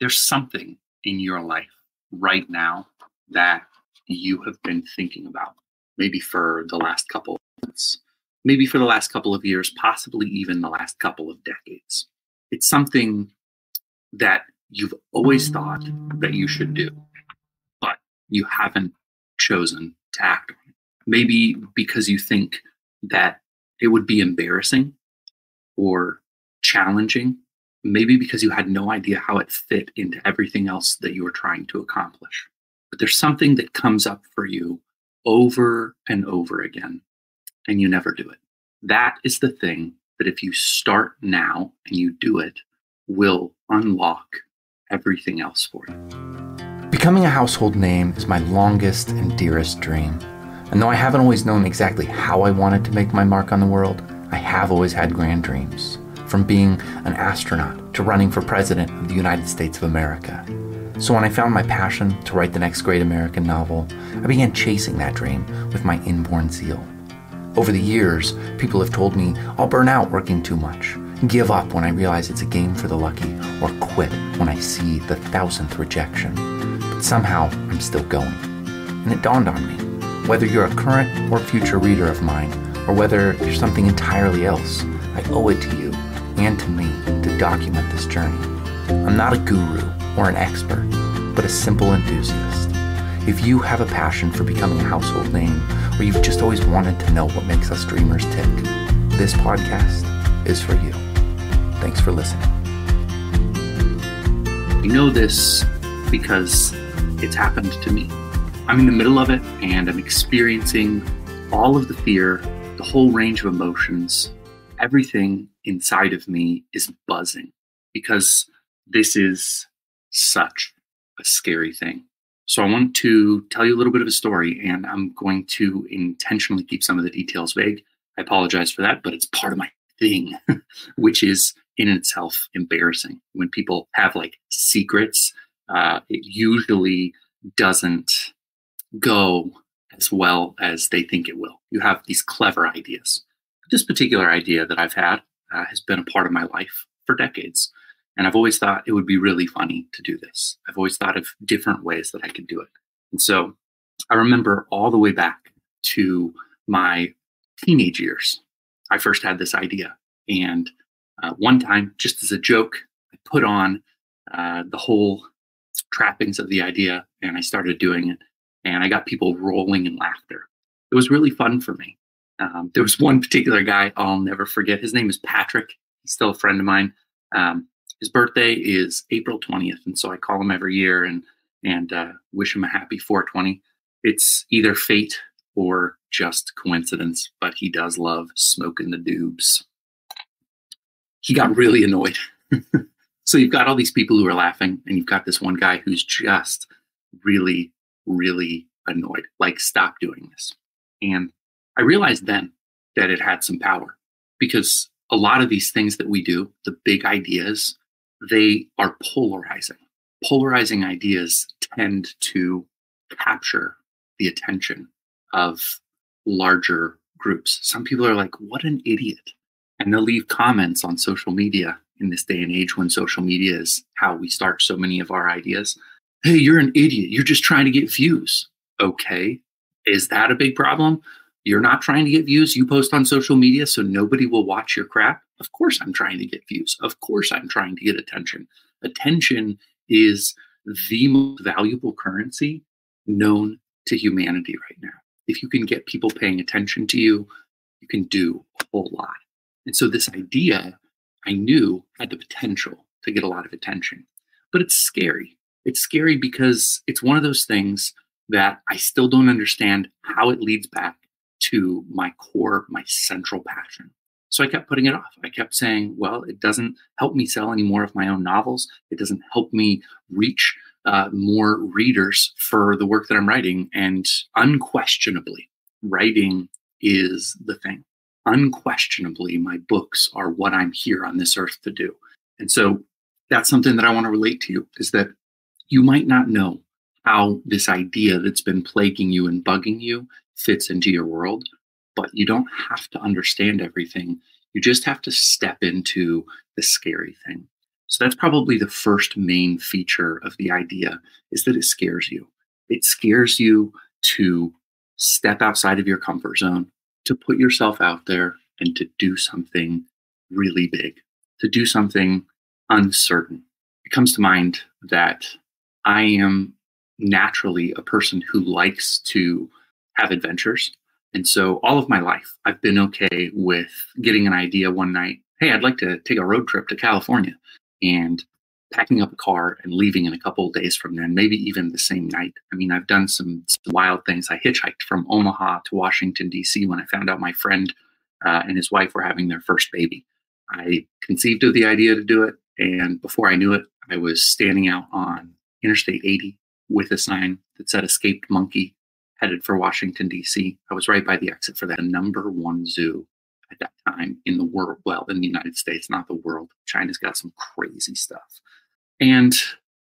There's something in your life right now that you have been thinking about, maybe for the last couple of months, maybe for the last couple of years, possibly even the last couple of decades. It's something that you've always thought that you should do, but you haven't chosen to act on it. Maybe because you think that it would be embarrassing or challenging, maybe because you had no idea how it fit into everything else that you were trying to accomplish. But there's something that comes up for you over and over again, and you never do it. That is the thing that if you start now and you do it, will unlock everything else for you. Becoming a household name is my longest and dearest dream. And though I haven't always known exactly how I wanted to make my mark on the world, I have always had grand dreams. From being an astronaut to running for president of the United States of America. So when I found my passion to write the next great American novel, I began chasing that dream with my inborn zeal. Over the years, people have told me I'll burn out working too much, give up when I realize it's a game for the lucky, or quit when I see the 1,000th rejection. But somehow, I'm still going. And it dawned on me, whether you're a current or future reader of mine, or whether you're something entirely else, I owe it to you and to me to document this journey. I'm not a guru or an expert, but a simple enthusiast. If you have a passion for becoming a household name, or you've just always wanted to know what makes us dreamers tick, this podcast is for you. Thanks for listening. I know this because it's happened to me. I'm in the middle of it and I'm experiencing all of the fear, the whole range of emotions. Everything inside of me is buzzing because this is such a scary thing. So I want to tell you a little bit of a story, and I'm going to intentionally keep some of the details vague. I apologize for that, but it's part of my thing, which is in itself embarrassing. When people have like secrets, it usually doesn't go as well as they think it will. You have these clever ideas. This particular idea that I've had has been a part of my life for decades. And I've always thought it would be really funny to do this. I've always thought of different ways that I could do it. And so I remember all the way back to my teenage years, I first had this idea. And one time, just as a joke, I put on the whole trappings of the idea and I started doing it. And I got people rolling in laughter. It was really fun for me. There was one particular guy I'll never forget. His name is Patrick. He's still a friend of mine. His birthday is April 20th, and so I call him every year and wish him a happy 420. It's either fate or just coincidence, but he does love smoking the doobs. He got really annoyed. So you've got all these people who are laughing, and you've got this one guy who's just really, really annoyed. Like, stop doing this. And I realized then that it had some power, because a lot of these things that we do, the big ideas, they are polarizing. Polarizing ideas tend to capture the attention of larger groups. Some people are like, what an idiot. And they'll leave comments on social media in this day and age when social media is how we start so many of our ideas. Hey, you're an idiot. You're just trying to get views. Okay. Is that a big problem? You're not trying to get views. You post on social media so nobody will watch your crap. Of course I'm trying to get views. Of course I'm trying to get attention. Attention is the most valuable currency known to humanity right now. If you can get people paying attention to you, you can do a whole lot. And so this idea, I knew, had the potential to get a lot of attention. But it's scary. It's scary because it's one of those things that I still don't understand how it leads back to my core, my central passion. So I kept putting it off. I kept saying, well, it doesn't help me sell any more of my own novels. It doesn't help me reach more readers for the work that I'm writing. And unquestionably, writing is the thing. Unquestionably, my books are what I'm here on this earth to do. And so that's something that I want to relate to you, is that you might not know how this idea that's been plaguing you and bugging you fits into your world, but you don't have to understand everything. You just have to step into the scary thing. So that's probably the first main feature of the idea, is that it scares you. It scares you to step outside of your comfort zone, to put yourself out there and to do something really big, to do something uncertain. It comes to mind that I am naturally a person who likes to have adventures. And so all of my life, I've been okay with getting an idea one night. Hey, I'd like to take a road trip to California, and packing up a car and leaving in a couple of days from then, maybe even the same night. I mean, I've done some wild things. I hitchhiked from Omaha to Washington, D.C. when I found out my friend and his wife were having their first baby. I conceived of the idea to do it, and before I knew it, I was standing out on Interstate 80 with a sign that said "Escaped Monkey," headed for Washington, D.C. I was right by the exit for that #1 zoo at that time in the world. Well, in the United States, not the world. China's got some crazy stuff. And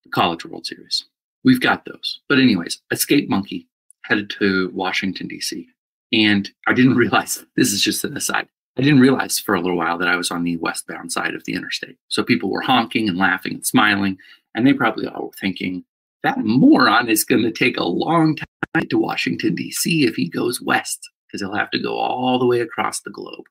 the College World Series. We've got those. But anyways, Escape Monkey headed to Washington, D.C. And I didn't realize, this is just an aside, I didn't realize for a little while that I was on the westbound side of the interstate. So people were honking and laughing and smiling, and they probably all were thinking, that moron is going to take a long time to Washington, D.C. if he goes west, because he'll have to go all the way across the globe.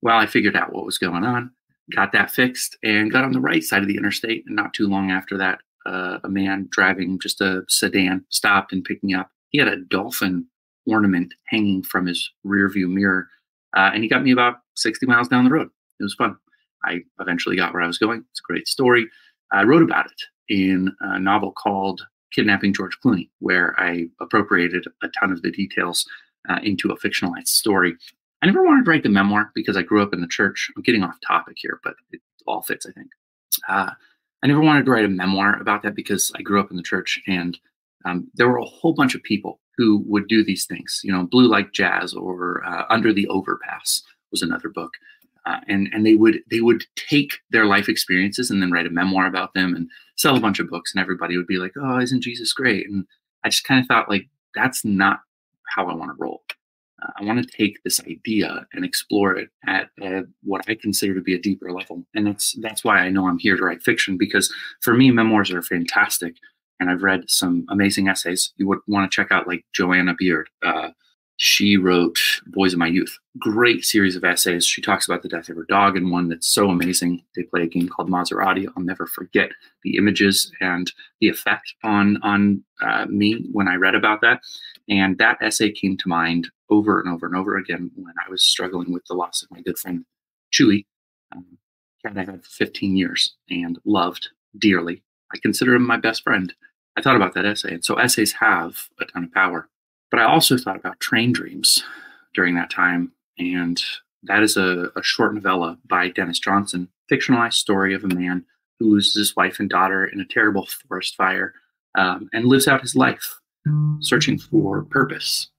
Well, I figured out what was going on, got that fixed, and got on the right side of the interstate. And not too long after that, a man driving just a sedan stopped and picked me up. He had a dolphin ornament hanging from his rearview mirror, and he got me about 60 miles down the road. It was fun. I eventually got where I was going. It's a great story. I wrote about it in a novel called Kidnapping George Clooney, where I appropriated a ton of the details into a fictionalized story. I never wanted to write the memoir because I grew up in the church. I'm getting off topic here, but it all fits, I think. I never wanted to write a memoir about that because I grew up in the church, and there were a whole bunch of people who would do these things. You know, Blue Like Jazz or Under the Overpass was another book. And they would take their life experiences and then write a memoir about them and sell a bunch of books, and everybody would be like, "Oh, isn't Jesus great?" And I just kind of thought, like, that's not how I want to roll. I want to take this idea and explore it at what I consider to be a deeper level. And that's why I know I'm here to write fiction, because for me, memoirs are fantastic. And I've read some amazing essays. You would want to check out like Joanna Beard. She wrote Boys of My Youth. Great series of essays. She talks about the death of her dog in one that's so amazing. They play a game called Maserati. I'll never forget the images and the effect on me when I read about that. And that essay came to mind over and over and over again when I was struggling with the loss of my good friend, Chewy, cat I had for 15 years and loved dearly. I consider him my best friend. I thought about that essay. And so essays have a ton of power. But I also thought about Train Dreams during that time. And that is a short novella by Dennis Johnson, fictionalized story of a man who loses his wife and daughter in a terrible forest fire and lives out his life searching for purpose.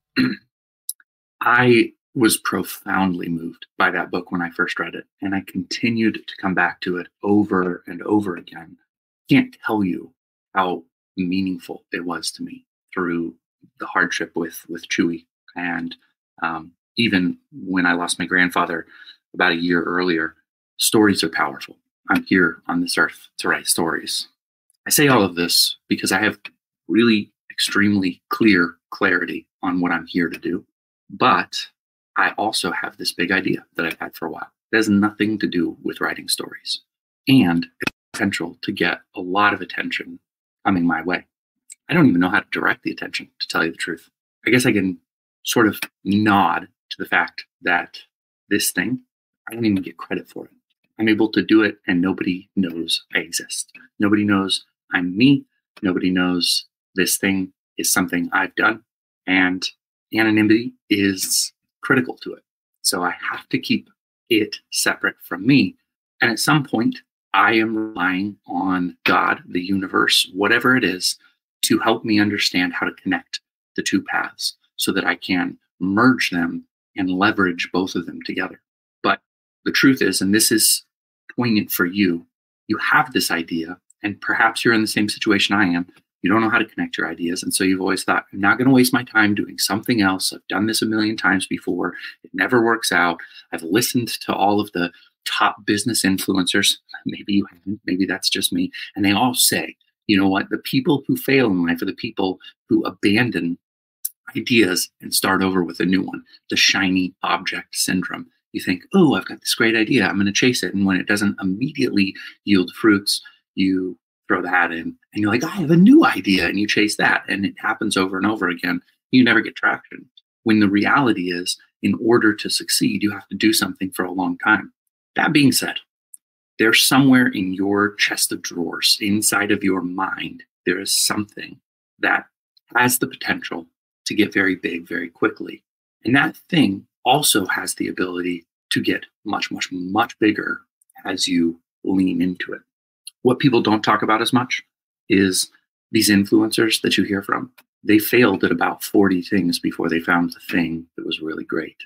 I was profoundly moved by that book when I first read it, and I continued to come back to it over and over again. Can't tell you how meaningful it was to me through the hardship with Chewy. And even when I lost my grandfather about a year earlier, stories are powerful. I'm here on this earth to write stories. I say all of this because I have really extremely clear clarity on what I'm here to do. But I also have this big idea that I've had for a while. It has nothing to do with writing stories, and it's potential to get a lot of attention coming my way. I don't even know how to direct the attention, to tell you the truth. I guess I can sort of nod to the fact that this thing, I don't even get credit for it. I'm able to do it, and nobody knows I exist. Nobody knows I'm me. Nobody knows this thing is something I've done. And anonymity is critical to it. So I have to keep it separate from me. And at some point, I am relying on God, the universe, whatever it is, to help me understand how to connect the two paths so that I can merge them and leverage both of them together. But the truth is, and this is poignant for you, you have this idea, and perhaps you're in the same situation I am. You don't know how to connect your ideas. And so you've always thought, I'm not going to waste my time doing something else. I've done this a million times before. It never works out. I've listened to all of the top business influencers. Maybe you haven't, maybe that's just me. And they all say, you know what? The people who fail in life are the people who abandon ideas and start over with a new one. The shiny object syndrome. You think, oh, I've got this great idea. I'm going to chase it. And when it doesn't immediately yield fruits, you throw that in and you're like, I have a new idea. And you chase that. And it happens over and over again. You never get traction. When the reality is, in order to succeed, you have to do something for a long time. That being said, there's somewhere in your chest of drawers, inside of your mind, there is something that has the potential to get very big very quickly. And that thing also has the ability to get much, much, much bigger as you lean into it. What people don't talk about as much is these influencers that you hear from. They failed at about 40 things before they found the thing that was really great.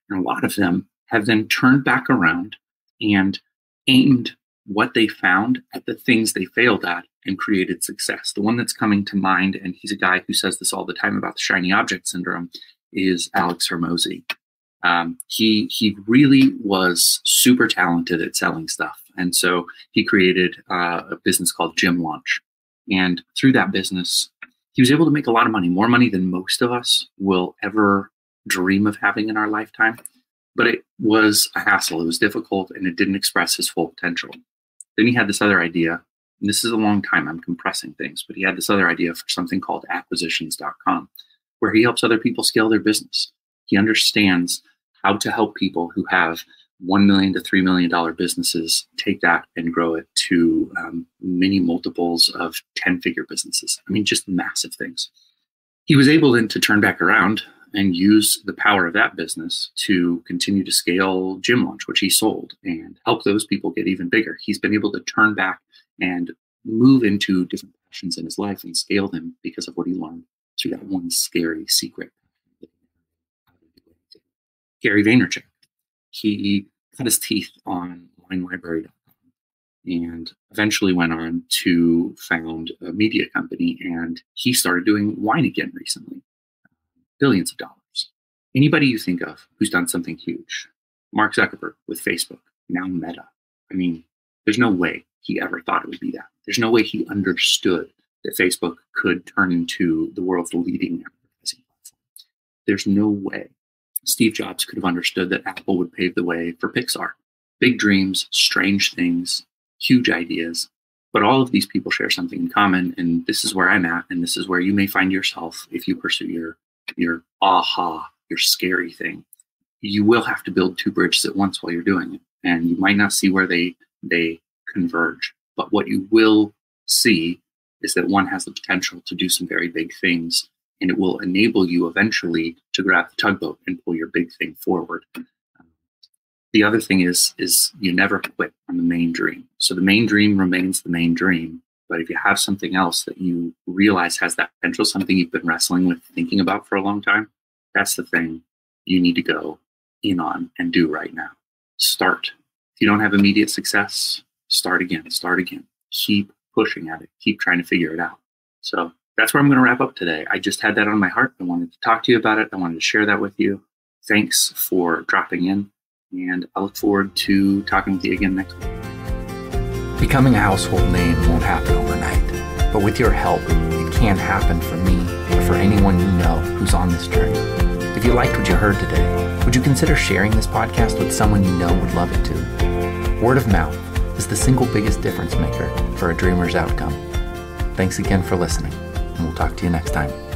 And a lot of them have then turned back around and aimed what they found at the things they failed at and created success. The one that's coming to mind, and he's a guy who says this all the time about the shiny object syndrome, is Alex Hormozy. He really was super talented at selling stuff. And so he created a business called Gym Launch. And through that business, he was able to make a lot of money, more money than most of us will ever dream of having in our lifetime. But it was a hassle. It was difficult, and it didn't express his full potential. Then he had this other idea, and this is a long time. I'm compressing things, but he had this other idea for something called acquisitions.com, where he helps other people scale their business. He understands how to help people who have $1 million to $3 million businesses take that and grow it to many multiples of 10-figure businesses. I mean, just massive things. He was able then to turn back around and use the power of that business to continue to scale Gym Launch, which he sold, and help those people get even bigger. He's been able to turn back and move into different passions in his life and scale them because of what he learned through that one scary secret. Gary Vaynerchuk, he cut his teeth on WineLibrary.com and eventually went on to found a media company, and he started doing wine again recently. Billions of dollars. Anybody you think of who's done something huge, Mark Zuckerberg with Facebook, now Meta. I mean, there's no way he ever thought it would be that. There's no way he understood that Facebook could turn into the world's leading advertising platform. There's no way Steve Jobs could have understood that Apple would pave the way for Pixar. Big dreams, strange things, huge ideas. But all of these people share something in common, and this is where I'm at, and this is where you may find yourself if you pursue your aha, your scary thing. You will have to build two bridges at once while you're doing it. And you might not see where they converge. But what you will see is that one has the potential to do some very big things, and it will enable you eventually to grab the tugboat and pull your big thing forward. The other thing is you never quit on the main dream. So the main dream remains the main dream. But if you have something else that you realize has that potential, something you've been wrestling with, thinking about for a long time, that's the thing you need to go in on and do right now. Start. If you don't have immediate success, start again, start again. Keep pushing at it. Keep trying to figure it out. So that's where I'm going to wrap up today. I just had that on my heart. I wanted to talk to you about it. I wanted to share that with you. Thanks for dropping in, and I look forward to talking with you again next week. Becoming a household name won't happen overnight, but with your help, it can happen for me or for anyone you know who's on this journey. If you liked what you heard today, would you consider sharing this podcast with someone you know would love it too? Word of mouth is the single biggest difference maker for a dreamer's outcome. Thanks again for listening, and we'll talk to you next time.